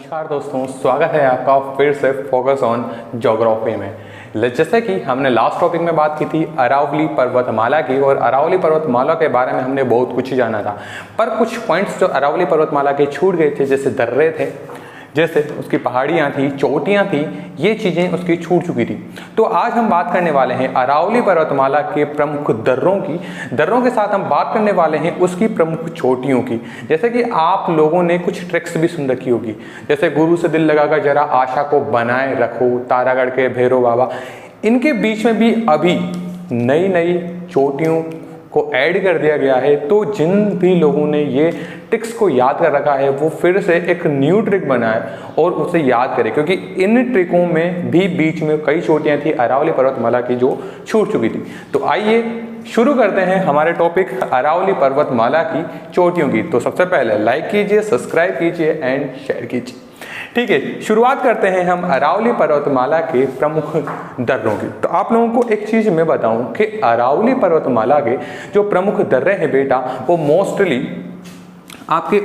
नमस्कार दोस्तों, स्वागत है आपका फिर से फोकस ऑन ज्योग्राफी में। जैसे कि हमने लास्ट टॉपिक में बात की थी अरावली पर्वतमाला की, और अरावली पर्वतमाला के बारे में हमने बहुत कुछ जाना था, पर कुछ पॉइंट्स जो अरावली पर्वतमाला के छूट गए थे, जैसे दर्रे थे, जैसे उसकी पहाड़ियाँ थी, चोटियाँ थी, ये चीज़ें उसकी छूट चुकी थी। तो आज हम बात करने वाले हैं अरावली पर्वतमाला के प्रमुख दर्रों की। दर्रों के साथ हम बात करने वाले हैं उसकी प्रमुख चोटियों की। जैसे कि आप लोगों ने कुछ ट्रिक्स भी सुन रखी होगी, जैसे गुरु से दिल लगाकर जरा आशा को बनाए रखो, तारागढ़ के भैरव बाबा। इनके बीच में भी अभी नई नई चोटियों को ऐड कर दिया गया है। तो जिन भी लोगों ने ये ट्रिक्स को याद कर रखा है, वो फिर से एक न्यू ट्रिक बनाए और उसे याद करें, क्योंकि इन ट्रिकों में भी बीच में कई चोटियां थी अरावली पर्वतमाला की जो छूट चुकी थी। तो आइए शुरू करते हैं हमारे टॉपिक अरावली पर्वतमाला की चोटियों की। तो सबसे पहले लाइक कीजिए, सब्सक्राइब कीजिए एंड शेयर कीजिए। ठीक है, शुरुआत करते हैं हम अरावली पर्वतमाला के प्रमुख दर्रों की। तो आप लोगों को एक चीज मैं बताऊं कि अरावली पर्वतमाला के जो प्रमुख दर्रे हैं बेटा, वो मोस्टली आपके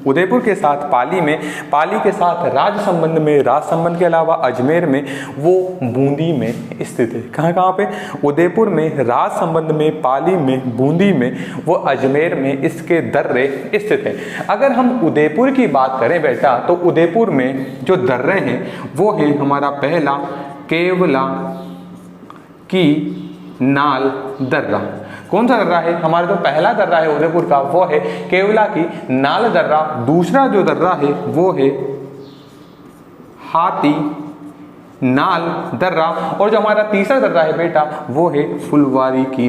उदयपुर के साथ पाली के साथ राजसमंद में, राजसमंद के अलावा अजमेर में, वो बूंदी में स्थित है। कहाँ पे? उदयपुर में, राजसमंद में, पाली में, बूंदी में, वो अजमेर में इसके दर्रे स्थित हैं। अगर हम उदयपुर की बात करें बेटा, तो उदयपुर में जो दर्रे हैं वो है हमारा पहला केवला की नाल दर्रा। कौन सा दर्रा है? हमारा जो पहला दर्रा है उदयपुर का, वो है केवला की नाल दर्रा। दूसरा जो दर्रा है वो है हाथी नाल दर्रा, और जो हमारा तीसरा दर्रा है बेटा, वो है फुलवारी की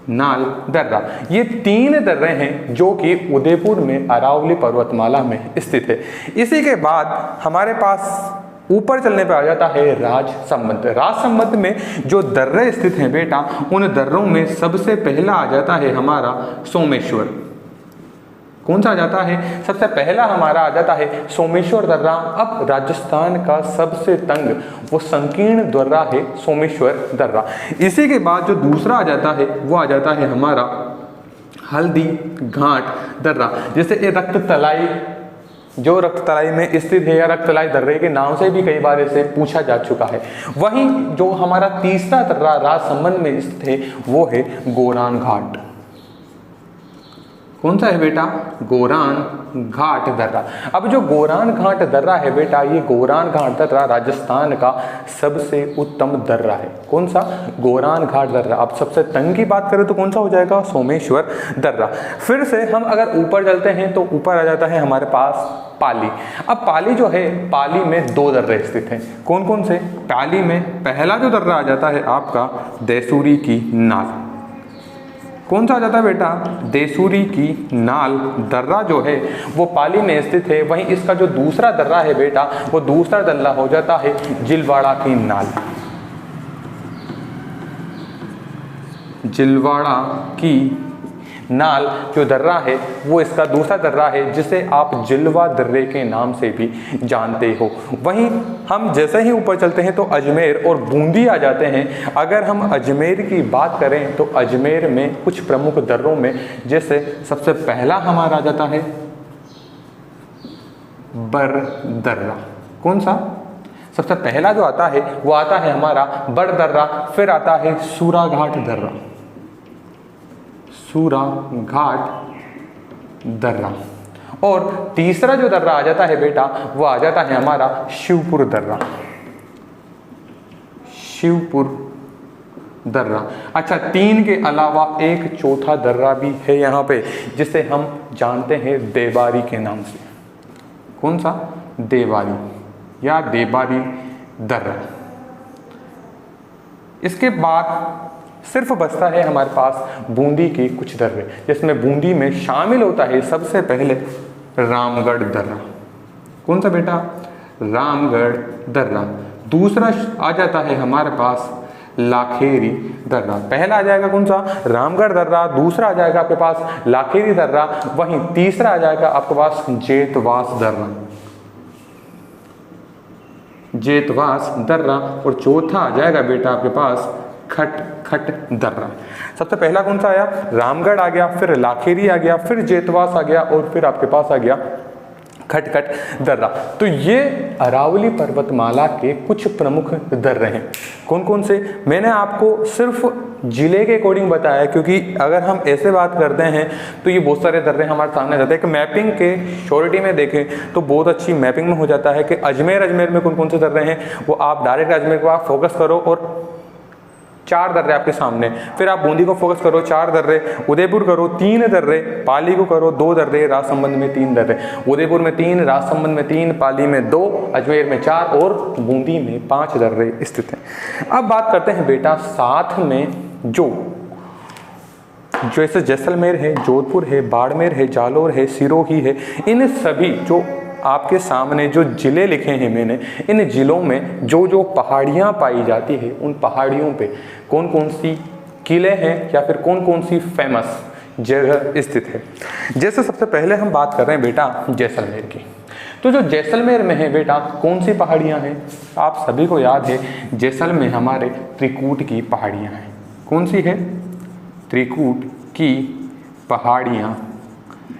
नाल दर्रा। ये तीन दर्रे हैं जो कि उदयपुर में अरावली पर्वतमाला में स्थित है। इसी के बाद हमारे पास ऊपर चलने पे आ जाता है राजसमंद। राजसमंद में जो दर्रे स्थित हैं बेटा, उन दर्रों में सबसे पहला आ जाता है हमारा सोमेश्वर। कौन सा आ जाता है? सबसे पहला हमारा आ जाता है सोमेश्वर दर्रा। अब राजस्थान का सबसे तंग वो संकीर्ण दर्रा है सोमेश्वर दर्रा। इसी के बाद जो दूसरा आ जाता है वो आ जाता है हमारा हल्दी घाट दर्रा। जैसे ये रक्ततलाई, जो रक्ततलाई में स्थित है, या रक्ततलाई दर्रे के नाम से भी कई बार इसे पूछा जा चुका है। वहीं जो हमारा तीसरा दर्रा राजसमंद में स्थित है वो है गोरान घाट। कौन सा है बेटा? गोरान घाट दर्रा। अब जो गोरान घाट दर्रा है बेटा, ये गोरान घाट दर्रा राजस्थान का सबसे उत्तम दर्रा है। कौन सा? गोरान घाट दर्रा। अब सबसे तंग की बात करें तो कौन सा हो जाएगा? सोमेश्वर दर्रा। फिर से हम अगर ऊपर चलते हैं तो ऊपर आ जाता है हमारे पास पाली। अब पाली जो है, पाली में दो दर्रे स्थित हैं। कौन कौन से? पाली में पहला जो दर्रा आ जाता है आपका देसूरी की नाल। कौन सा आ जाता है बेटा? देसूरी की नाल दर्रा जो है वो पाली में स्थित है। वहीं इसका जो दूसरा दर्रा है बेटा, वो दूसरा दर्रा हो जाता है जिलवाड़ा की नाल। जिलवाड़ा की नाल जो दर्रा है वो इसका दूसरा दर्रा है, जिसे आप जिलवा दर्रे के नाम से भी जानते हो। वहीं हम जैसे ही ऊपर चलते हैं तो अजमेर और बूंदी आ जाते हैं। अगर हम अजमेर की बात करें तो अजमेर में कुछ प्रमुख दर्रों में, जैसे सबसे पहला हमारा आ जाता है बर दर्रा। कौन सा? सबसे पहला जो आता है वो आता है हमारा बर दर्रा। फिर आता है सूरा घाट दर्रा, सूरा घाट दर्रा। और तीसरा जो दर्रा आ जाता है बेटा, वो आ जाता है हमारा शिवपुर दर्रा, शिवपुर दर्रा। अच्छा, तीन के अलावा एक चौथा दर्रा भी है यहाँ पे, जिसे हम जानते हैं देबारी के नाम से। कौन सा? देबारी या देबारी दर्रा। इसके बाद सिर्फ बचता है हमारे पास बूंदी के कुछ दर्रे, जिसमें बूंदी में शामिल होता है सबसे पहले रामगढ़ दर्रा। कौन सा बेटा? रामगढ़ दर्रा। दूसरा आ जाता है हमारे पास लाखेरी दर्रा। पहला आ जाएगा कौन सा? रामगढ़ दर्रा। दूसरा आ जाएगा आपके पास लाखेरी दर्रा। वहीं तीसरा आ जाएगा आपके पास जेतवास दर्रा, जेतवास दर्रा। और चौथा आ जाएगा बेटा आपके पास खट खट दर्रा। सबसे पहला कौन सा आया? रामगढ़ आ गया, फिर लाखेरी आ गया, फिर जेतवास आ गया और फिर आपके पास आ गया खट खट दर्रा। तो ये अरावली पर्वतमाला के कुछ प्रमुख दर्रे हैं। कौन कौन से? मैंने आपको सिर्फ जिले के अकॉर्डिंग बताया, क्योंकि अगर हम ऐसे बात करते हैं तो ये बहुत सारे दर्रे हमारे सामने जाते हैं। कि मैपिंग के श्योरिटी में देखें तो बहुत अच्छी मैपिंग में हो जाता है कि अजमेर में कौन कौन से दर्रे हैं, वो आप डायरेक्ट अजमेर को आप फोकस करो और 4 दर्रे आपके सामने, फिर आप बूंदी को फोकस करो 4 दर्रे, उदयपुर करो 3 दर्रे, पाली को करो 2 दर्रे, राजसमंद में 3 दर्रे। उदयपुर में 3, राजसमंद में 3, पाली में 2, अजमेर में 4 और बूंदी में 5 दर्रे स्थित हैं। अब बात करते हैं बेटा साथ में जो जैसे जैसलमेर है, जोधपुर है, बाड़मेर है, जालौर है, सिरोही है, इन सभी जो आपके सामने जो जिले लिखे हैं मैंने, इन जिलों में जो जो पहाड़ियाँ पाई जाती है, उन पहाड़ियों पे कौन कौन सी किले हैं या फिर कौन कौन सी फेमस जगह स्थित है। जैसे सबसे पहले हम बात कर रहे हैं बेटा जैसलमेर की। तो जो जैसलमेर में है बेटा कौन सी पहाड़ियाँ हैं? आप सभी को याद है जैसलमेर में हमारे त्रिकूट की पहाड़ियाँ हैं। कौन सी है? त्रिकूट की पहाड़ियाँ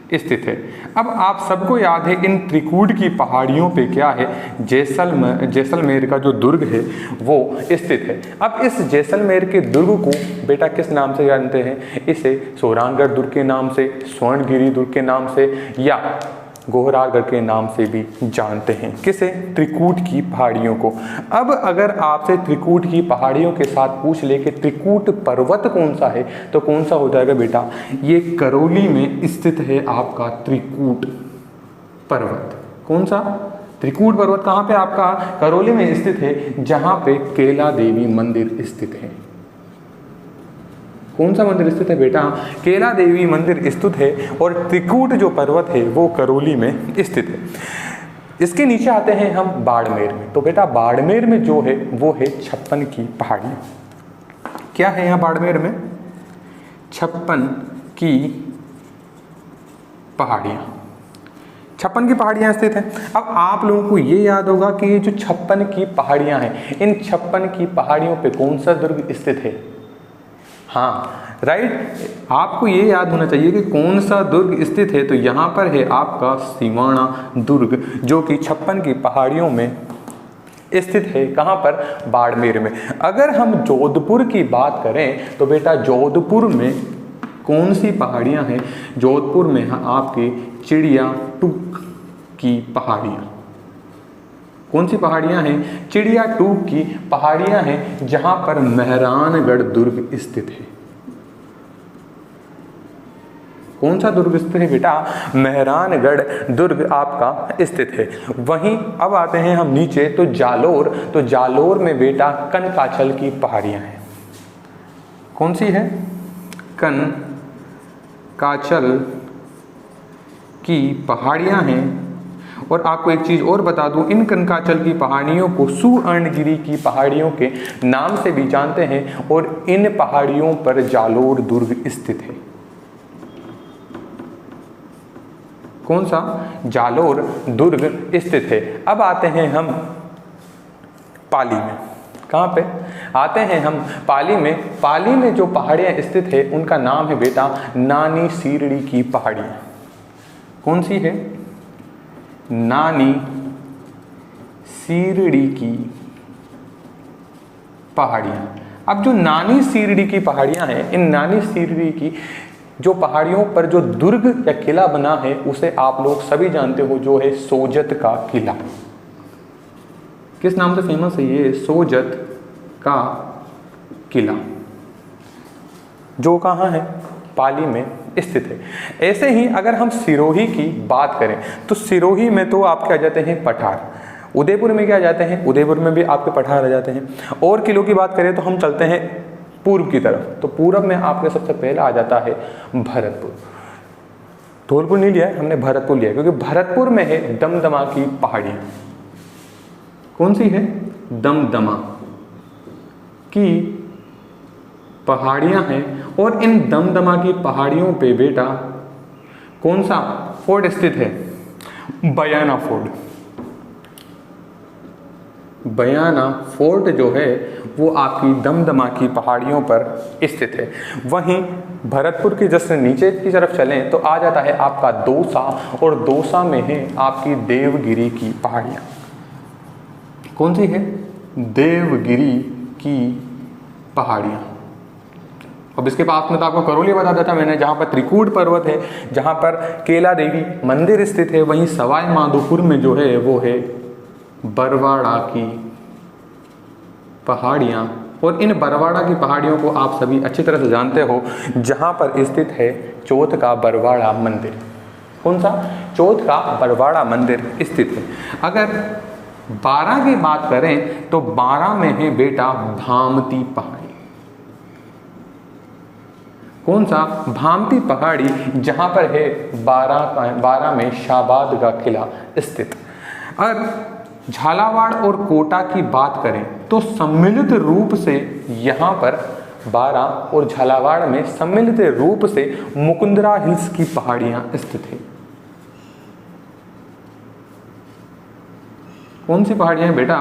स्थित है। अब आप सबको याद है इन त्रिकूट की पहाड़ियों पे क्या है? जैसलमेर का जो दुर्ग है वो स्थित है। अब इस जैसलमेर के दुर्ग को बेटा किस नाम से जानते हैं? इसे सोरानगढ़ दुर्ग के नाम से, स्वर्णगिरी दुर्ग के नाम से या गोहरागढ़ के नाम से भी जानते हैं। किसे? त्रिकूट की पहाड़ियों को। अब अगर आपसे त्रिकूट की पहाड़ियों के साथ पूछ ले कि त्रिकूट पर्वत कौन सा है, तो कौन सा हो जाएगा बेटा? ये करौली में स्थित है आपका त्रिकूट पर्वत। कौन सा? त्रिकूट पर्वत कहाँ पे? आपका करौली में स्थित है, जहाँ पे कैला देवी मंदिर स्थित है। कौन सा मंदिर स्थित है बेटा? कैला देवी मंदिर स्थित है और त्रिकूट जो पर्वत है वो करौली में स्थित है। इसके नीचे आते हैं हम बाड़मेर में। तो बेटा बाड़मेर में जो है वो है 56 की पहाड़ियाँ। क्या है यहाँ बाड़मेर में? 56 की पहाड़ियाँ। 56 की पहाड़ियाँ स्थित हैं। अब आप लोगों को ये याद होगा कि ये जो 56 की पहाड़ियाँ हैं, इन 56 की पहाड़ियों पे कौन सा दुर्ग स्थित है? हाँ राइट, आपको ये याद होना चाहिए कि कौन सा दुर्ग स्थित है। तो यहाँ पर है आपका सिवाना दुर्ग, जो कि 56 की पहाड़ियों में स्थित है। कहाँ पर? बाड़मेर में। अगर हम जोधपुर की बात करें तो बेटा जोधपुर में कौन सी पहाड़ियाँ हैं? जोधपुर में आपकी चिड़िया टूक की पहाड़ियाँ। कौन सी पहाड़ियाँ हैं? चिड़िया टूक की पहाड़ियाँ हैं, जहाँ पर मेहरानगढ़ दुर्ग स्थित है। कौन सा दुर्ग स्थित है बेटा? मेहरानगढ़ दुर्ग आपका स्थित है। वहीं अब आते हैं हम नीचे तो जालौर। तो जालौर में बेटा कनकाचल की पहाड़ियाँ हैं। कौन सी है? कनकाचल की पहाड़ियाँ हैं। और आपको एक चीज़ और बता दूं, इन कनकाचल की पहाड़ियों को सुवर्णगिरी की पहाड़ियों के नाम से भी जानते हैं और इन पहाड़ियों पर जालौर दुर्ग स्थित है। कौन सा? जालौर दुर्ग स्थित है। अब आते हैं हम पाली में। कहाँ पे आते हैं हम? पाली में। पाली में जो पहाड़ियाँ स्थित है उनका नाम है बेटा नानी सीरड़ी की पहाड़ियाँ। कौन सी है? नानी सीरड़ी की पहाड़ियाँ। अब जो नानी सीरड़ी की पहाड़ियाँ हैं, इन नानी सीरड़ी की जो पहाड़ियों पर जो दुर्ग या किला बना है उसे आप लोग सभी जानते हो, जो है सोजत का किला। किस नाम से फेमस है ये? सोजत का किला, जो कहाँ है? पाली में स्थित है। ऐसे ही अगर हम सिरोही की बात करें तो सिरोही में तो आपके आ जाते हैं पठार। उदयपुर में क्या आ जाते हैं? उदयपुर में भी आपके पठार आ जाते हैं। और किलों की बात करें तो हम चलते हैं पूर्व की तरफ। तो पूर्व में आपके सबसे पहला आ जाता है भरतपुर। धौलपुर नहीं लिया है हमने, भरतपुर लिया है, क्योंकि भरतपुर में है दमदमा की पहाड़ियाँ। कौन सी है? दमदमा की पहाड़ियाँ हैं। और इन दमदमा की पहाड़ियों पे बेटा कौन सा फोर्ट स्थित है? बयाना फोर्ट। बयाना फोर्ट जो है वो आपकी दमदमा की पहाड़ियों पर स्थित है। वहीं भरतपुर के जस्ट नीचे की तरफ चलें तो आ जाता है आपका दौसा, और दौसा में है आपकी देवगिरी की पहाड़ियाँ। कौन सी है? देवगिरी की पहाड़ियाँ। अब इसके पास में तो आपको करौली बता देता मैंने, जहाँ पर त्रिकूट पर्वत है, जहाँ पर केला देवी मंदिर स्थित है। वहीं सवाई माधोपुर में जो है वो है बरवाड़ा की पहाड़ियाँ, और इन बरवाड़ा की पहाड़ियों को आप सभी अच्छी तरह से जानते हो, जहाँ पर स्थित है चौथ का बरवाड़ा मंदिर। कौन सा? चौथ का बरवाड़ा मंदिर स्थित है। अगर 12 की बात करें तो 12 में है बेटा भामती पहाड़ी। कौन सा? भामती पहाड़ी, जहाँ पर है 12 में शाहबाद का किला स्थित। अगर झालावाड़ और कोटा की बात करें तो सम्मिलित रूप से यहाँ पर 12 और झालावाड़ में सम्मिलित रूप से मुकुंदरा हिल्स की पहाड़ियाँ स्थित है। कौन सी पहाड़ियाँ हैं बेटा?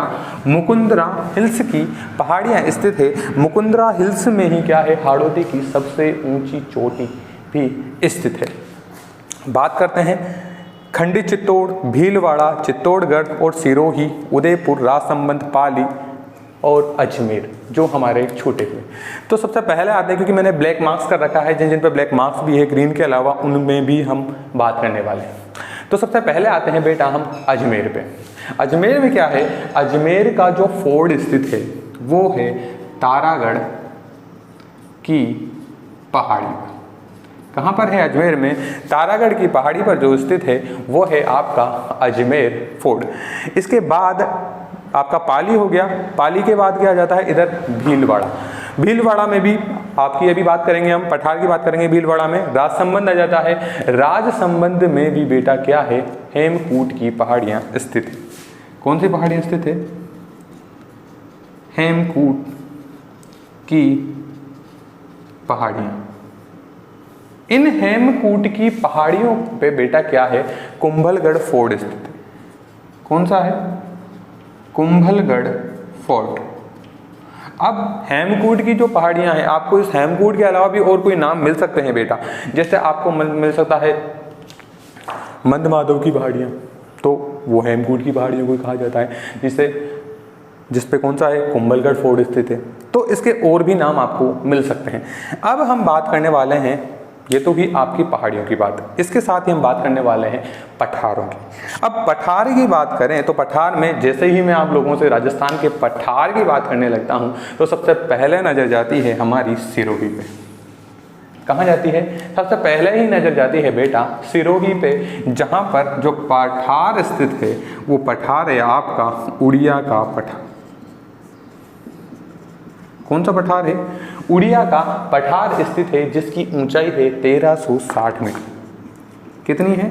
मुकुंदरा हिल्स की पहाड़ियाँ स्थित है। मुकुंदरा हिल्स में ही क्या है? हाड़ौती की सबसे ऊंची चोटी भी स्थित है। बात करते हैं खंडी चित्तौड़, भीलवाड़ा, चित्तौड़गढ़ और सिरोही, उदयपुर, राजसमंद, पाली और अजमेर जो हमारे छूटे हुए। तो सबसे पहले आते हैं, क्योंकि मैंने ब्लैक मार्क्स कर रखा है, जिन जिन पर ब्लैक मार्क्स भी है ग्रीन के अलावा, उनमें भी हम बात करने वाले हैं। तो सबसे पहले आते हैं बेटा हम अजमेर पे। अजमेर में क्या है? अजमेर का जो फोर्ट स्थित है वो है तारागढ़ की पहाड़ी पर। कहाँ पर है? अजमेर में तारागढ़ की पहाड़ी पर जो स्थित है वो है आपका अजमेर फोर्ट। इसके बाद आपका पाली हो गया। पाली के बाद क्या आ जाता है? इधर भीलवाड़ा। भीलवाड़ा में भी आपकी अभी बात करेंगे, हम पठार की बात करेंगे। भीलवाड़ा में राजसमंद आ जाता है। राजसमंद में भी बेटा क्या है? हेमकूट की पहाड़ियाँ स्थित है। कौन सी पहाड़ियाँ स्थित है? हेमकूट की पहाड़ियाँ। इन हेमकूट की पहाड़ियों पे बेटा क्या है? कुंभलगढ़ फोर्ट स्थित है। कौन सा है? कुंभलगढ़ फोर्ट। अब हेमकूट की जो पहाड़ियां हैं, आपको इस हेमकूट के अलावा भी और कोई नाम मिल सकते हैं बेटा। जैसे आपको मिल सकता है मंदमाधव की पहाड़ियां, तो वो हेमकूट की पहाड़ियों को कहा जाता है, जिस पे कौन सा है? कुंभलगढ़ फोर्ट स्थित है। तो इसके और भी नाम आपको मिल सकते हैं। अब हम बात करने वाले हैं, ये तो ही आपकी पहाड़ियों की बात, इसके साथ ही हम बात करने वाले हैं पठारों की। अब पठार की बात करें तो पठार में जैसे ही मैं आप लोगों से राजस्थान के पठार की बात करने लगता हूं तो सबसे पहले नजर जाती है हमारी सिरोही पे। कहाँ जाती है? सबसे पहले ही नजर जाती है बेटा सिरोही पे, जहां पर जो पठार स्थित है वो पठार है आपका उड़िया का पठार। कौन सा पठार है? उड़िया का पठार स्थित है, जिसकी ऊंचाई है 1360 मीटर। कितनी है?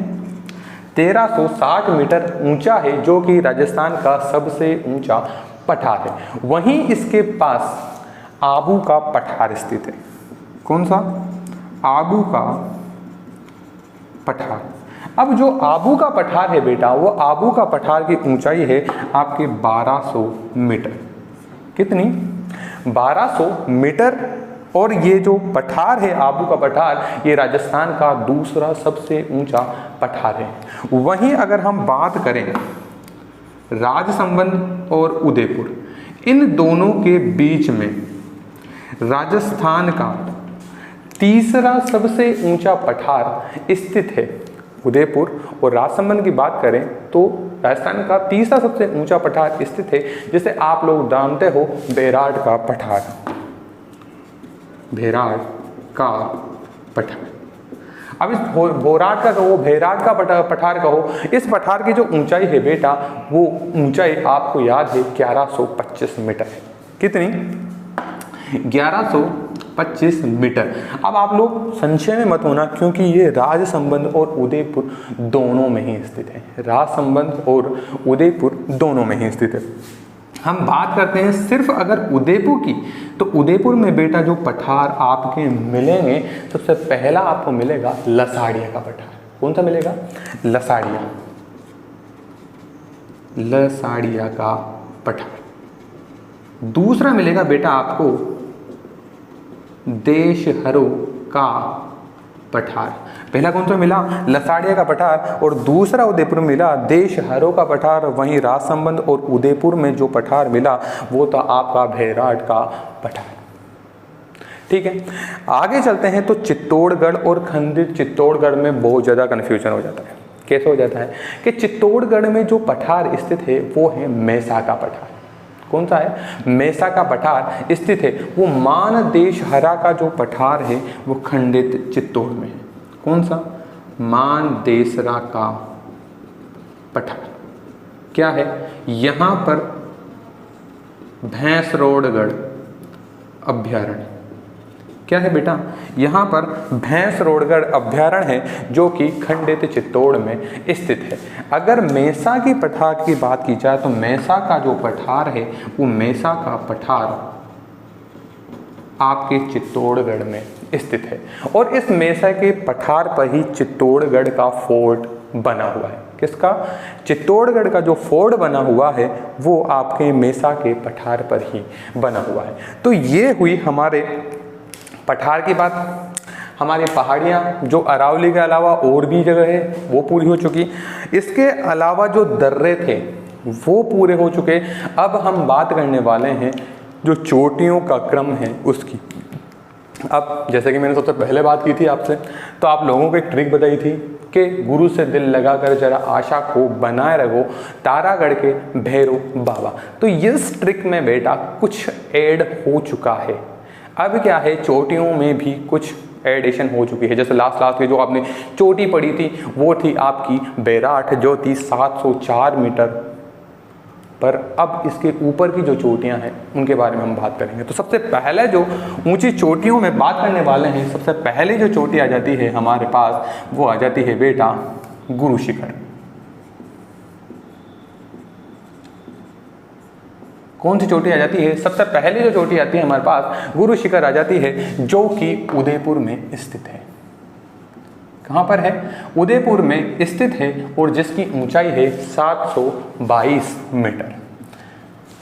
1360 मीटर ऊंचा है, जो कि राजस्थान का सबसे ऊंचा पठार है। वहीं इसके पास आबू का पठार स्थित है। कौन सा? आबू का पठार। अब जो आबू का पठार है बेटा, वो आबू का पठार की ऊंचाई है आपके 1200 मीटर। कितनी? 1200 मीटर। और ये जो पठार है आबू का पठार, ये राजस्थान का दूसरा सबसे ऊंचा पठार है। वहीं अगर हम बात करें राजसमंद और उदयपुर, इन दोनों के बीच में राजस्थान का तीसरा सबसे ऊंचा पठार स्थित है उदयपुर। और राजसमंद की बात करें तो राजस्थान का तीसरा सबसे ऊंचा पठार स्थित है, जिसे आप लोग जानते हो बेराट का पठार। बेराट का पठार। अब इस बोराट का कहो, बेराट का पठार कहो, इस पठार की जो ऊंचाई है बेटा, वो ऊंचाई आपको याद है 1125 मीटर है। कितनी? 1125 मीटर। अब आप लोग संशय में मत होना, क्योंकि ये राजसमंद और उदयपुर दोनों में ही स्थित है। राजसमंद और उदयपुर दोनों में ही स्थित है। हम बात करते हैं सिर्फ अगर उदयपुर की, तो उदयपुर में बेटा जो पठार आपके मिलेंगे, सबसे पहला आपको मिलेगा लसाड़िया का पठार। कौन सा मिलेगा? लसाड़िया। लसाड़िया का पठार। दूसरा मिलेगा बेटा आपको देशहरों का पठार। पहला कौन सा मिला? लसाड़िया का पठार, और दूसरा उदयपुर में मिला देशहरों का पठार। वहीं राजसमंद और उदयपुर में जो पठार मिला वो था आपका भैराट का पठार। ठीक है, आगे चलते हैं। तो चित्तौड़गढ़ और खंडित चित्तौड़गढ़ में बहुत ज़्यादा कन्फ्यूजन हो जाता है। कैसे हो जाता है कि चित्तौड़गढ़ में जो पठार स्थित है वो है मेसा का पठार। कौन सा है? मेसा का पठार स्थित है। वो मान देशहरा का जो पठार है वो खंडित चित्तौड़ में है। कौन सा? मान देशहरा का पठार क्या है? यहाँ पर भैंसरोडगढ़ अभ्यारण्य क्या है बेटा? यहाँ पर भैंसरोडगढ़ अभ्यारण्य है जो कि खंडित चित्तौड़ में स्थित है। अगर मेसा की पठार की बात की जाए तो मेसा का जो पठार है वो मेसा का पठार आपके चित्तौड़गढ़ में स्थित है, और इस मेसा के पठार पर ही चित्तौड़गढ़ का फोर्ट बना हुआ है। किसका? चित्तौड़गढ़ का जो फोर्ट बना हुआ है वो आपके मेसा के पठार पर ही बना हुआ है। तो ये हुई हमारे पठार की बात। हमारी पहाड़ियाँ जो अरावली के अलावा और भी जगह है वो पूरी हो चुकी। इसके अलावा जो दर्रे थे वो पूरे हो चुके। अब हम बात करने वाले हैं जो चोटियों का क्रम है उसकी। अब जैसे कि मैंने सबसे पहले बात की थी आपसे, तो आप लोगों को एक ट्रिक बताई थी कि गुरु से दिल लगाकर जरा आशा को बनाए रखो, तारागढ़ के भैरव बाबा। तो इस ट्रिक में बेटा कुछ ऐड हो चुका है। अब क्या है, चोटियों में भी कुछ एडिशन हो चुकी है। जैसे लास्ट की जो आपने चोटी पड़ी थी वो थी आपकी बैराठ, जो थी 704 मीटर पर। अब इसके ऊपर की जो चोटियां हैं उनके बारे में हम बात करेंगे। तो सबसे पहले जो ऊंची चोटियों में बात करने वाले हैं, सबसे पहले जो चोटी आ जाती है हमारे पास वो आ जाती है बेटा गुरु शिखर। कौन सी चोटी आ जाती है? सबसे पहले जो चोटी आती है हमारे पास गुरु शिखर आ जाती है, जो कि उदयपुर में स्थित है। कहाँ पर है? उदयपुर में स्थित है, और जिसकी ऊंचाई है 722 मीटर।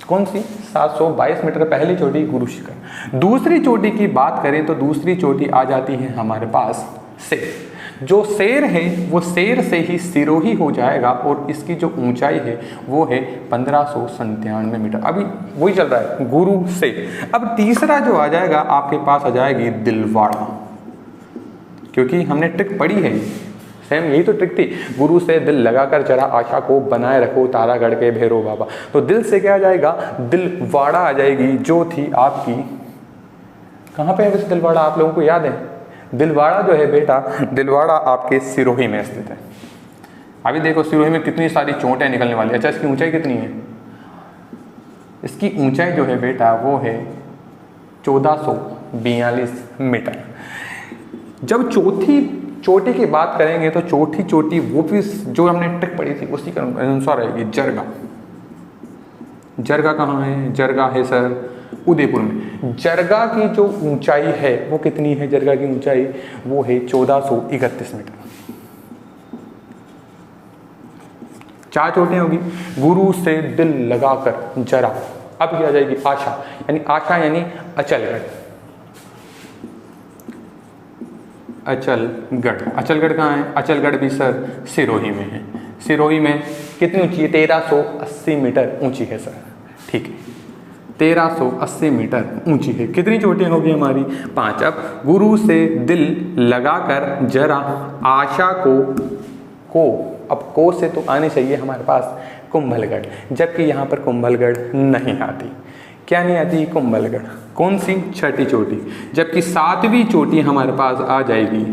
कौन सी? 722 मीटर पहली चोटी गुरु शिखर। दूसरी चोटी की बात करें तो दूसरी चोटी आ जाती है हमारे पास शेर। जो शेर है वो शेर से ही सिरोही हो जाएगा, और इसकी जो ऊंचाई है वो है 1597 मीटर। अभी वही चल रहा है गुरु से। अब तीसरा जो आ जाएगा आपके पास आ जाएगी दिलवाड़ा, क्योंकि हमने ट्रिक पढ़ी है सेम, यही तो ट्रिक थी, गुरु से दिल लगाकर जरा आशा को बनाए रखो, तारागढ़ के भैरव बाबा। तो दिल से क्या आ जाएगा? दिलवाड़ा आ जाएगी, जो थी आपकी, कहाँ पे है वैसे दिलवाड़ा? आप लोगों को याद है? दिलवाड़ा जो है बेटा, दिलवाड़ा आपके सिरोही में स्थित है। अभी देखो सिरोही में कितनी सारी चोटें निकलने वाली है। अच्छा, इसकी ऊंचाई कितनी है? इसकी ऊंचाई जो है बेटा वो है 1442 मीटर। जब चौथी चोटी की बात करेंगे तो चौथी चोटी वो भी जो हमने ट्रिक पढ़ी थी उसी के अनुसार रहेगी, जरगा। जरगा कहाँ है? जरगा है सर उदयपुर में। जरगा की जो ऊंचाई है वो कितनी है? जरगा की ऊंचाई वो है 1431 मीटर। 4 चोटें होगी। गुरु से दिल लगाकर जरा। अब क्या आ जाएगी? आशा, यानी अचलगढ़। अचलगढ़, अचलगढ़ कहाँ है? अचलगढ़ भी सर सिरोही में है। सिरोही में कितनी ऊंची है? 1380 मीटर ऊंची है सर। ठीक है, 1380 मीटर ऊंची है। कितनी चोटियां होगी हमारी? 5। अब गुरु से दिल लगाकर जरा आशा को अब को से तो आनी चाहिए हमारे पास कुंभलगढ़, जबकि यहाँ पर कुंभलगढ़ नहीं आती। क्या नहीं आती? कुंभलगढ़। कौन सी? छठी चोटी। जबकि 7वीं चोटी हमारे पास आ जाएगी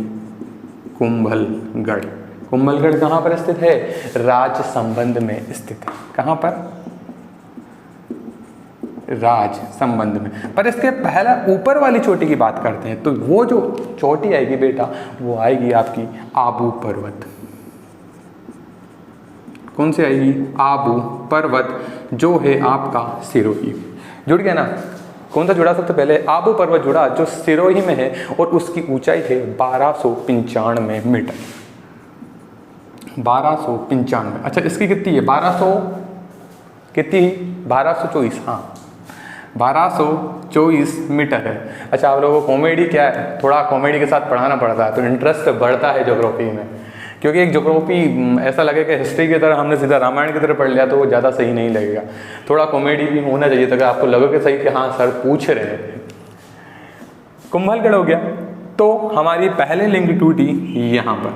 कुंभलगढ़। कुंभलगढ़ कहाँ पर स्थित है? राजसंबंध में स्थित है। कहाँ पर? राजसंबंध में। पर इसके पहला ऊपर वाली चोटी की बात करते हैं, तो वो जो चोटी आएगी बेटा वो आएगी आपकी आबू पर्वत। कौन सी आएगी? आबू पर्वत, जो है आपका सिरोही। जुड़ गया ना? कौन सा जुड़ा? सबसे पहले आबू पर्वत जुड़ा, जो सिरोही में है, और उसकी ऊंचाई है 1295 मीटर। 1295। अच्छा, इसकी कितनी है? 1200 कितनी? 1224। हाँ, 1224 मीटर है। अच्छा, आप लोगों को कॉमेडी क्या है, थोड़ा कॉमेडी के साथ पढ़ाना पड़ता है तो इंटरेस्ट बढ़ता है ज्योग्राफी में, क्योंकि एक ज्योग्राफी ऐसा लगे कि हिस्ट्री की तरह हमने सीधा रामायण की तरह पढ़ लिया तो वो ज़्यादा सही नहीं लगेगा, थोड़ा कॉमेडी भी होना चाहिए ताकि आपको लगे कि सही कि हाँ सर पूछ रहे हैं। कुंभलगढ़ हो गया, तो हमारी पहले लिंक टूटी यहाँ पर,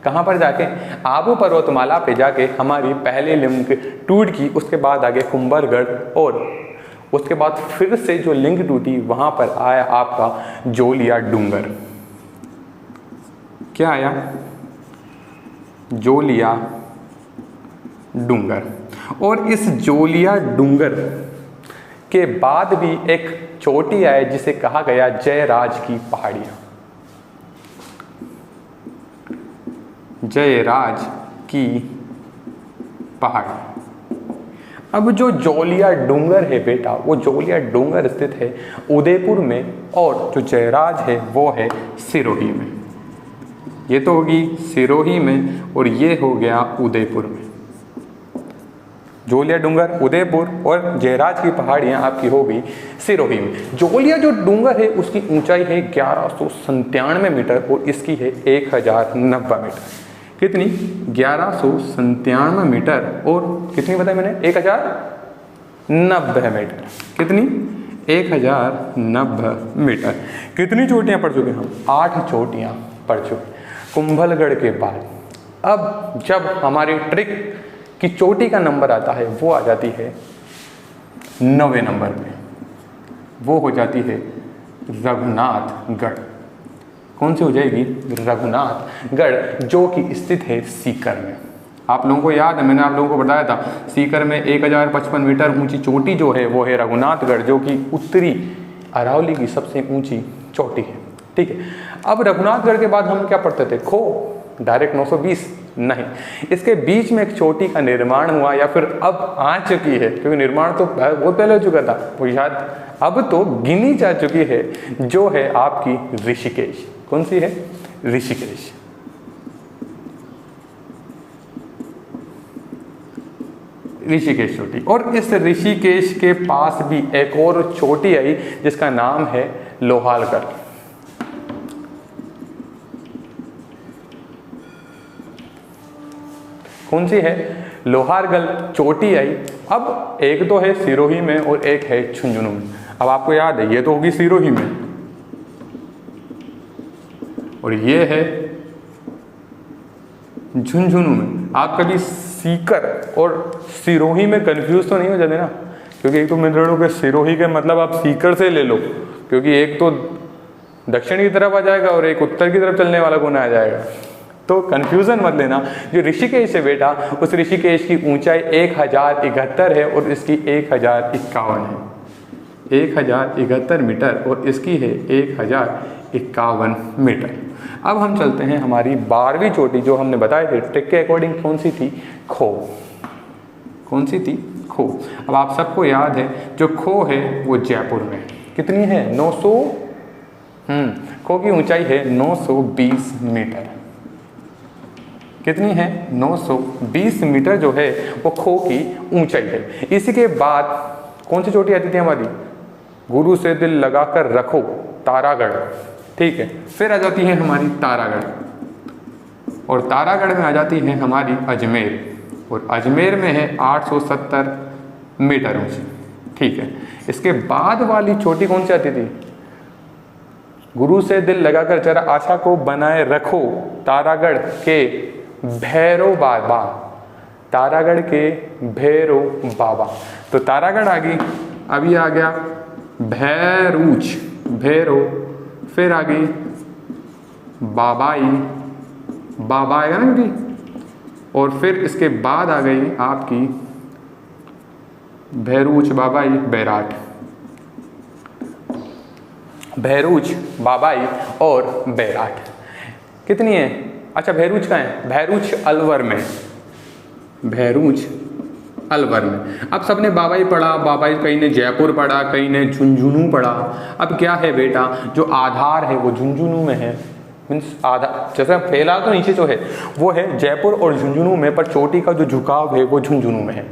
कहाँ पर जाके, आबू पर्वतमाला पे जाके हमारी पहले लिंक टूट गई। उसके बाद आगे कुंभलगढ़, और उसके बाद फिर से जो लिंक टूटी वहाँ पर आया आपका जोलिया डूंगर। क्या आया? जोलिया डूंगर। और इस जोलिया डूंगर के बाद भी एक चोटी है जिसे कहा गया जयराज की पहाड़ियाँ। जयराज की पहाड़ी। अब जो जोलिया डूंगर है बेटा, वो जोलिया डूंगर स्थित है उदयपुर में, और जो जयराज है वो है सिरोही में। ये तो होगी सिरोही में और ये हो गया उदयपुर में। जोलिया डूंगर उदयपुर और जयराज की पहाड़ियाँ आपकी हो गई सिरोही में। जोलिया जो डूंगर है उसकी ऊंचाई है 1197 मीटर और इसकी है 1090 मीटर। कितनी? 1197 मीटर और कितनी बताई मैंने? 1090 मीटर। कितनी? 1090 मीटर। कितनी चोटियाँ पढ़ चुके हम? 8 चोटियाँ पढ़ चुके कुंभलगढ़ के बाद। अब जब हमारी ट्रिक की चोटी का नंबर आता है वो आ जाती है 9वें नंबर पे, वो हो जाती है रघुनाथगढ़। कौन सी हो जाएगी? रघुनाथगढ़, जो कि स्थित है सीकर में। आप लोगों को याद है, मैंने आप लोगों को बताया था सीकर में 1055 मीटर ऊंची चोटी जो है वो है रघुनाथगढ़, जो कि उत्तरी अरावली की सबसे ऊंची चोटी है। ठीक है, अब रघुनाथगढ़ के बाद हम क्या पढ़ते थे? खो, डायरेक्ट 920 नहीं, इसके बीच में एक चोटी का निर्माण हुआ, या फिर अब आ चुकी है, क्योंकि निर्माण तो बहुत पहले हो चुका था, वो शायद अब तो गिनी जा चुकी है, जो है आपकी ऋषिकेश। कौन सी है? ऋषिकेश। ऋषिकेश चोटी। और इस ऋषिकेश के पास भी एक और चोटी आई जिसका नाम है लोहारगढ़। कौन सी है? लोहारगढ़ चोटी आई। अब एक तो है सिरोही में और एक है झुंझुनू में। अब आपको याद है ये तो होगी सिरोही में और ये है झुंझुनू में। आप कभी सीकर और सिरोही में कंफ्यूज तो नहीं हो जाते ना, क्योंकि एक तो मित्रों के सिरोही के मतलब आप सीकर से ले लो, क्योंकि एक तो दक्षिण की तरफ आ जाएगा और एक उत्तर की तरफ चलने वाला कोना आ जाएगा, तो कंफ्यूजन मत लेना। जो ऋषिकेश है बेटा, उस ऋषिकेश की ऊंचाई 1071 है और इसकी 1051 है। 1071 मीटर और इसकी है 1051 मीटर। अब हम चलते हैं हमारी 12वीं चोटी, जो हमने बताए थे ट्रिक के अकॉर्डिंग कौन सी थी? खो। कौन सी थी? खो। अब आप सबको याद है जो खो है वो जयपुर में। कितनी है? 900। खो की ऊंचाई है 920 मीटर। कितनी है? 920 मीटर जो है वो खो की ऊंचाई है। इसी के बाद कौन सी चोटी आती थी हमारी? गुरु से दिल लगाकर रखो, तारागढ़। ठीक है, फिर आ जाती है हमारी तारागढ़, और तारागढ़ में आ जाती है हमारी अजमेर, और अजमेर में है 870 मीटर ऊंची। ठीक है, इसके बाद वाली चोटी कौन सी आती थी? गुरु से दिल लगाकर जरा आशा को बनाए रखो, तारागढ़ के भैरव बाबा। तारागढ़ के भैरव बाबा। तो तारागढ़ आ गई। अभी आ गया भैरूच, भैरव, फिर आ गई बाबाई, बाबा आएगा ना कि, और फिर इसके बाद आ गई आपकी भैरूच, बाबाई, बैराट। भैरूच, बाबाई और बैराट। कितनी है? अच्छा, भैरूच कहाँ है? भैरूच अलवर में। भैरूच अलवर में। अब सबने बाबाई पढ़ा, बाबाई कहीं ने जयपुर पढ़ा, कहीं ने झुंझुनू पढ़ा। अब क्या है बेटा, जो आधार है वो झुंझुनू में है। मीन्स आधार जैसे फैला तो नीचे जो है वो है जयपुर और झुंझुनू में, पर चोटी का जो झुकाव है वो झुंझुनू में है।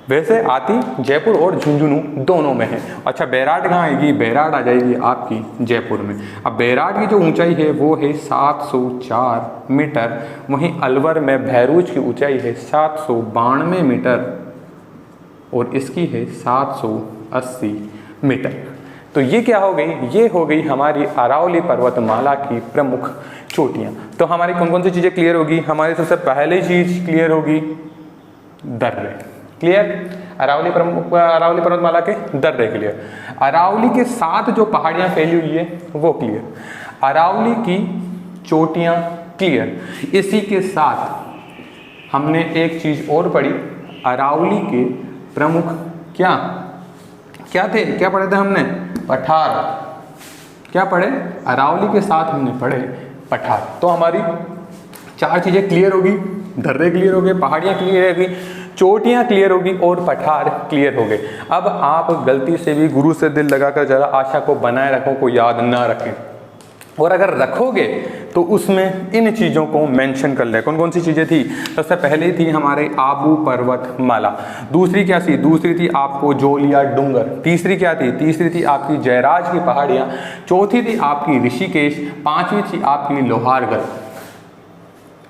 वैसे आती जयपुर और झुंझुनू दोनों में है। अच्छा बैराट कहाँ आएगी? बैराट आ जाएगी आपकी जयपुर में। अब बैराट की जो ऊंचाई है वो है 704 मीटर, वहीं अलवर में भैरूच की ऊंचाई है 792 मीटर और इसकी है 780 मीटर। तो ये क्या हो गई? ये हो गई हमारी अरावली पर्वतमाला की प्रमुख चोटियाँ। तो हमारी कौन कौन सी चीज़ें क्लियर होगी? हमारी सबसे पहली चीज़ क्लियर होगी दर्रे। क्लियर? अरावली पर्वतमाला के दर्रे क्लियर। अरावली के साथ जो पहाड़ियाँ फैली हुई है वो क्लियर। अरावली की चोटियाँ क्लियर। इसी के साथ हमने एक चीज़ और पढ़ी, अरावली के प्रमुख क्या थे? क्या पढ़े थे हमने? पठार। क्या पढ़े? अरावली के साथ हमने पढ़े पठार। तो हमारी 4 चीज़ें क्लियर होगी, दर्रे क्लियर हो गए, पहाड़ियाँ क्लियर होगी, चोटियाँ क्लियर होगी और पठार क्लियर हो गए। अब आप गलती से भी गुरु से दिल लगाकर जरा आशा को बनाए रखो, को याद ना रखें, और अगर रखोगे तो उसमें इन चीज़ों को मेंशन कर ले। कौन कौन सी चीज़ें थी? सबसे पहले थी हमारे आबू पर्वतमाला, दूसरी क्या थी? दूसरी थी आपको जोलिया डूंगर, तीसरी क्या थी? तीसरी थी आपकी जयराज की पहाड़ियाँ, चौथी थी आपकी ऋषिकेश, पांचवी थी आपकी लोहारगढ़।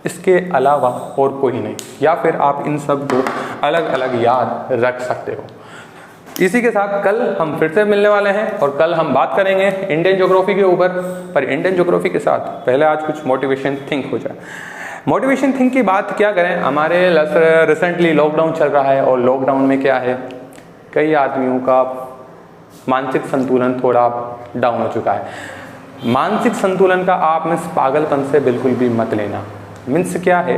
इसके अलावा और कोई नहीं, या फिर आप इन सब को अलग अलग याद रख सकते हो। इसी के साथ कल हम फिर से मिलने वाले हैं और कल हम बात करेंगे इंडियन ज्योग्राफी के ऊपर। पर इंडियन ज्योग्राफी के साथ पहले आज कुछ मोटिवेशन थिंक हो जाए। मोटिवेशन थिंक की बात क्या करें, हमारे रिसेंटली लॉकडाउन चल रहा है और लॉकडाउन में क्या है, कई आदमियों का मानसिक संतुलन थोड़ा डाउन हो चुका है। मानसिक संतुलन का आप मीन्स पागलपन से बिल्कुल भी मत लेना। मीन्स क्या है,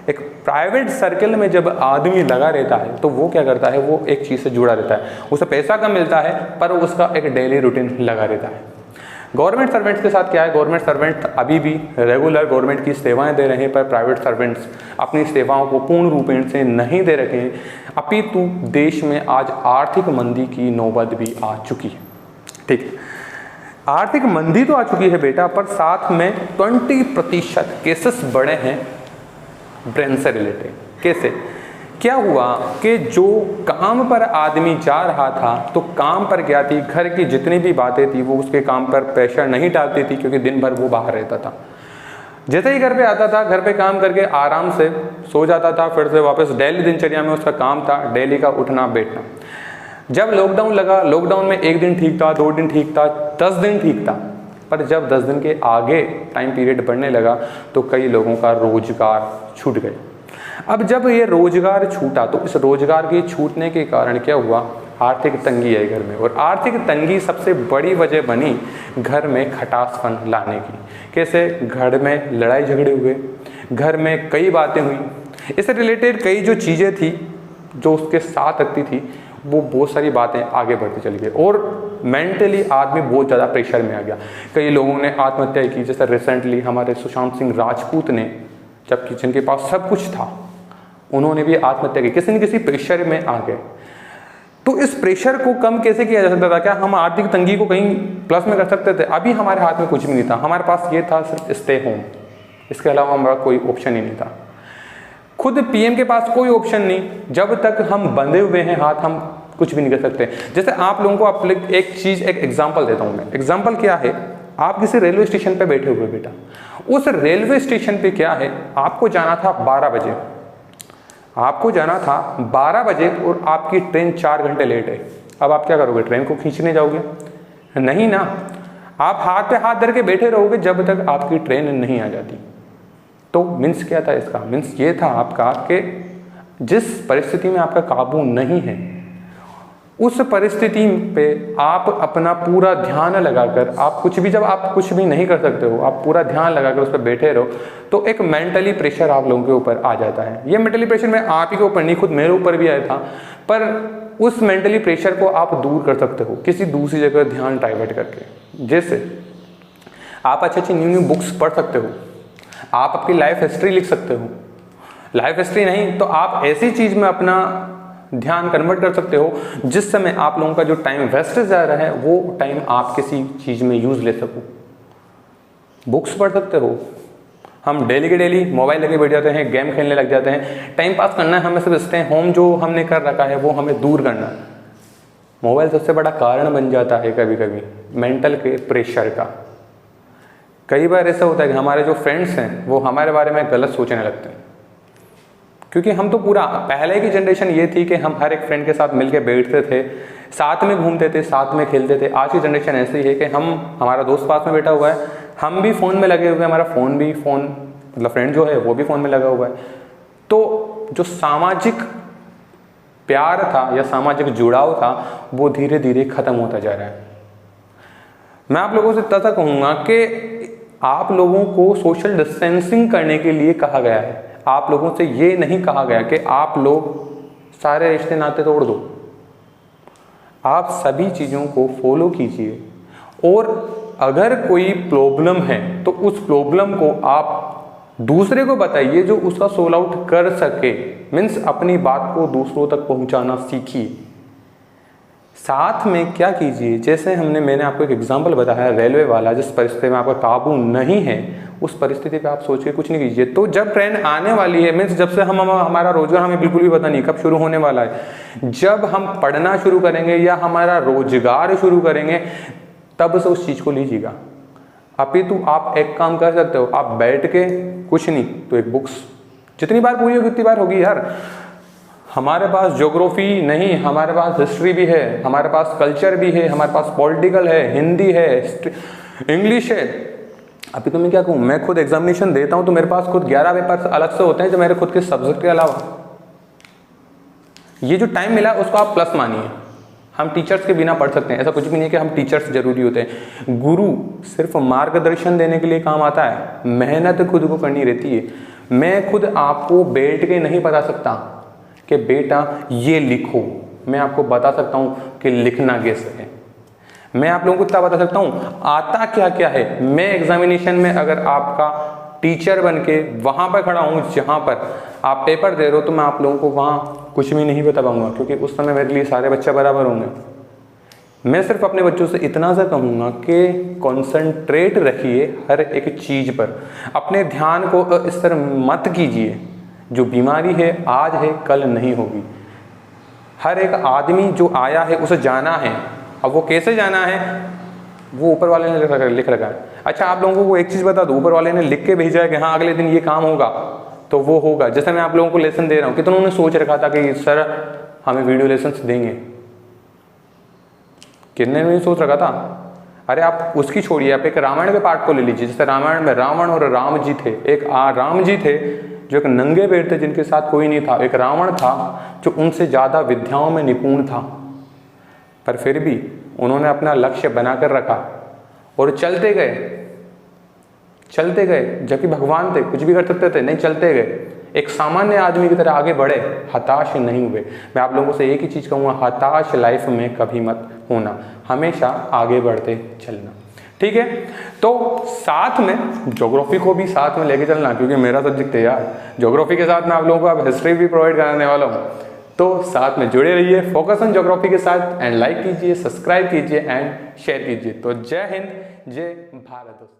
एक प्राइवेट सर्कल में जब आदमी लगा रहता है तो वो क्या करता है, वो एक चीज़ से जुड़ा रहता है, उसे पैसा कम मिलता है पर उसका एक डेली रूटीन लगा रहता है। गवर्नमेंट सर्वेंट्स के साथ क्या है, गवर्नमेंट सर्वेंट अभी भी रेगुलर गवर्नमेंट की सेवाएं दे रहे हैं, पर प्राइवेट सर्वेंट्स अपनी सेवाओं को पूर्ण रूपेण से नहीं दे रहे हैं। अपितु देश में आज आर्थिक मंदी की नौबत भी आ चुकी है। ठीक है, आर्थिक मंदी तो आ चुकी है बेटा, पर साथ में 20% केसेस बढ़े हैं ब्रेन से रिलेटेड। कैसे? क्या हुआ कि जो काम पर आदमी जा रहा था तो काम पर क्या थी, घर की जितनी भी बातें थी वो उसके काम पर प्रेशर नहीं डालती थी, क्योंकि दिन भर वो बाहर रहता था। जैसे ही घर पे आता था, घर पे काम करके आराम से सो जाता था, फिर से वापस डेली दिनचर्या में उसका काम था, डेली का उठना बैठना। जब लॉकडाउन लगा, लॉकडाउन में 1 दिन ठीक था, 2 दिन ठीक था, 10 दिन ठीक था, पर जब 10 दिन के आगे टाइम पीरियड बढ़ने लगा तो कई लोगों का रोजगार छूट गया। अब जब ये रोजगार छूटा तो इस रोजगार के छूटने के कारण क्या हुआ, आर्थिक तंगी आई घर में, और आर्थिक तंगी सबसे बड़ी वजह बनी घर में खटासपन लाने की। कैसे? घर में लड़ाई झगड़े हुए, घर में कई बातें हुई, इससे रिलेटेड कई जो चीज़ें थी जो उसके साथ रखती थी, वो बहुत सारी बातें आगे बढ़ती चली गई और मेंटली आदमी बहुत ज़्यादा प्रेशर में आ गया। कई लोगों ने आत्महत्या की, जैसे रिसेंटली हमारे सुशांत सिंह राजपूत ने, जबकि जिनके पास सब कुछ था, उन्होंने भी आत्महत्या की, किसी न किसी प्रेशर में आ गए। तो इस प्रेशर को कम कैसे किया जा सकता था? क्या हम आर्थिक तंगी को कहीं प्लस में कर सकते थे? अभी हमारे हाथ में कुछ भी नहीं था, हमारे पास ये था सिर्फ स्टे होम, इसके अलावा हमारा कोई ऑप्शन ही नहीं था। खुद पीएम के पास कोई ऑप्शन नहीं, जब तक हम बंधे हुए हैं हाथ, हम कुछ भी नहीं कर सकते। जैसे आप लोगों को एक चीज़, एक एग्जांपल देता हूं मैं। एग्जांपल क्या है, आप किसी रेलवे स्टेशन पे बैठे हुए बेटा, उस रेलवे स्टेशन पे क्या है, आपको जाना था 12 बजे, आपको जाना था 12 बजे और आपकी ट्रेन 4 घंटे लेट है। अब आप क्या करोगे? ट्रेन को खींचने जाओगे? नहीं ना, आप हाथ पे हाथ धर के बैठे रहोगे जब तक आपकी ट्रेन नहीं आ जाती। तो मीन्स क्या था इसका? मीन्स ये था आपका कि जिस परिस्थिति में आपका काबू नहीं है, उस परिस्थिति पे आप अपना पूरा ध्यान लगाकर, आप कुछ भी, जब आप कुछ भी नहीं कर सकते हो, आप पूरा ध्यान लगाकर उस पर बैठे रहो, तो एक मेंटली प्रेशर आप लोगों के ऊपर आ जाता है। ये मेंटली प्रेशर में आप ही के ऊपर नहीं, खुद मेरे ऊपर भी आया था, पर उस मेंटली प्रेशर को आप दूर कर सकते हो किसी दूसरी जगह ध्यान डाइवर्ट करके। जैसे आप अच्छी अच्छी न्यू बुक्स पढ़ सकते हो, आप अपनी लाइफ हिस्ट्री लिख सकते हो, लाइफ हिस्ट्री नहीं तो आप ऐसी चीज़ में अपना ध्यान कन्वर्ट कर सकते हो जिस समय आप लोगों का जो टाइम वेस्ट जा रहा है वो टाइम आप किसी चीज़ में यूज़ ले सको। बुक्स पढ़ सकते हो, हम डेली के डेली मोबाइल लेके बैठ जाते हैं, गेम खेलने लग जाते हैं। टाइम पास करना है हमें, सिर्फ स्टे होम जो हमने कर रखा है वो हमें दूर करना है। मोबाइल सबसे बड़ा कारण बन जाता है कभी कभी मेंटल के प्रेशर का। कई बार ऐसा होता है कि हमारे जो फ्रेंड्स हैं वो हमारे बारे में गलत सोचने लगते हैं, क्योंकि हम तो पूरा पहले की जनरेशन ये थी कि हम हर एक फ्रेंड के साथ मिलके बैठते थे, साथ में घूमते थे, साथ में खेलते थे। आज की जनरेशन ऐसी है कि हमारा दोस्त पास में बैठा हुआ है, हम भी फ़ोन में लगे हुए हैं, हमारा फ़ोन भी मतलब फ्रेंड जो है वो भी फ़ोन में लगा हुआ है। तो जो सामाजिक प्यार था या सामाजिक जुड़ाव था वो धीरे धीरे ख़त्म होता जा रहा है। मैं आप लोगों से इतना सा कहूँगा कि आप लोगों को सोशल डिस्टेंसिंग करने के लिए कहा गया है। आप लोगों से ये नहीं कहा गया कि आप लोग सारे रिश्ते नाते तोड़ दो। आप सभी चीज़ों को फॉलो कीजिए, और अगर कोई प्रॉब्लम है तो उस प्रॉब्लम को आप दूसरे को बताइए जो उसका सोल्व आउट कर सके। मीन्स अपनी बात को दूसरों तक पहुंचाना सीखिए। साथ में क्या कीजिए, जैसे मैंने आपको एक एग्जांपल बताया रेलवे वाला, जिस परिस्थिति में आपका काबू नहीं है उस परिस्थिति पे आप सोचिए कुछ नहीं कीजिए। तो जब ट्रेन आने वाली है, मीन्स जब से हमारा रोजगार हमें बिल्कुल भी पता नहीं कब शुरू होने वाला है, जब हम पढ़ना शुरू करेंगे या हमारा रोजगार शुरू करेंगे तब से उस चीज़ को लीजिएगा। अपितु आप एक काम कर सकते हो, आप बैठ के कुछ नहीं तो एक बुक्स जितनी बार पूरी होगी उतनी बार होगी यार। हमारे पास ज्योग्राफी नहीं, हमारे पास हिस्ट्री भी है, हमारे पास कल्चर भी है, हमारे पास पॉलिटिकल है, हिंदी है, इंग्लिश है। अभी तो मैं क्या कहूँ, मैं खुद एग्जामिनेशन देता हूँ तो मेरे पास खुद 11 पेपर अलग से होते हैं जो मेरे खुद के सब्जेक्ट के अलावा। ये जो टाइम मिला उसको आप प्लस मानिए। हम टीचर्स के बिना पढ़ सकते हैं, ऐसा कुछ भी नहीं कि हम टीचर्स जरूरी होते हैं। गुरु सिर्फ मार्गदर्शन देने के लिए काम आता है, मेहनत खुद को करनी रहती है। मैं खुद आपको बैठ के नहीं बता सकता कि बेटा ये लिखो, मैं आपको बता सकता हूँ कि लिखना कैसे है। मैं आप लोगों को इतना बता सकता हूँ आता क्या क्या है। मैं एग्जामिनेशन में अगर आपका टीचर बन के वहाँ पर खड़ा हूँ जहाँ पर आप पेपर दे रहे हो, तो मैं आप लोगों को वहाँ कुछ भी नहीं बता पाऊँगा, क्योंकि उस समय मेरे लिए सारे बच्चे बराबर होंगे। मैं सिर्फ अपने बच्चों से इतना सा कहूँगा कि कॉन्सेंट्रेट रखिए हर एक चीज़ पर, अपने ध्यान को इस तरह मत कीजिए। जो बीमारी है आज है कल नहीं होगी। हर एक आदमी जो आया है उसे जाना है, अब वो कैसे जाना है वो ऊपर वाले ने लिख रखा है। अच्छा आप लोगों को एक चीज़ बता दूँ, ऊपर वाले ने लिख के भेजा है कि हाँ अगले दिन ये काम होगा तो वो होगा। जैसे मैं आप लोगों को लेसन दे रहा हूँ, कितनों ने सोच रखा था कि सर हमें वीडियो लेसन देंगे, कितने ने सोच रखा था। अरे आप उसकी छोड़िए, आप एक रामायण के पार्ट को ले लीजिए। जैसे रामायण में रावण और राम जी थे। एक राम जी थे जो एक नंगे पैर थे, जिनके साथ कोई नहीं था। एक रावण था जो उनसे ज़्यादा विद्याओं में निपुण था, पर फिर भी उन्होंने अपना लक्ष्य बनाकर रखा और चलते गए। जबकि भगवान थे, कुछ भी कर सकते थे, नहीं चलते गए। एक सामान्य आदमी की तरह आगे बढ़े, हताश नहीं हुए। मैं आप लोगों से एक ही चीज़ कहूँगा, हताश लाइफ में कभी मत होना, हमेशा आगे बढ़ते चलना। ठीक है, तो साथ में ज्योग्राफी को भी साथ में लेके चलना, क्योंकि मेरा सब्जेक्ट है यार ज्योग्राफी के साथ मैं आप लोगों को अब हिस्ट्री भी प्रोवाइड कराने वाला हूँ। तो साथ में जुड़े रहिए फोकस ऑन ज्योग्राफी के साथ, एंड लाइक कीजिए, सब्सक्राइब कीजिए एंड शेयर कीजिए। तो जय हिंद, जय भारत दोस्तों।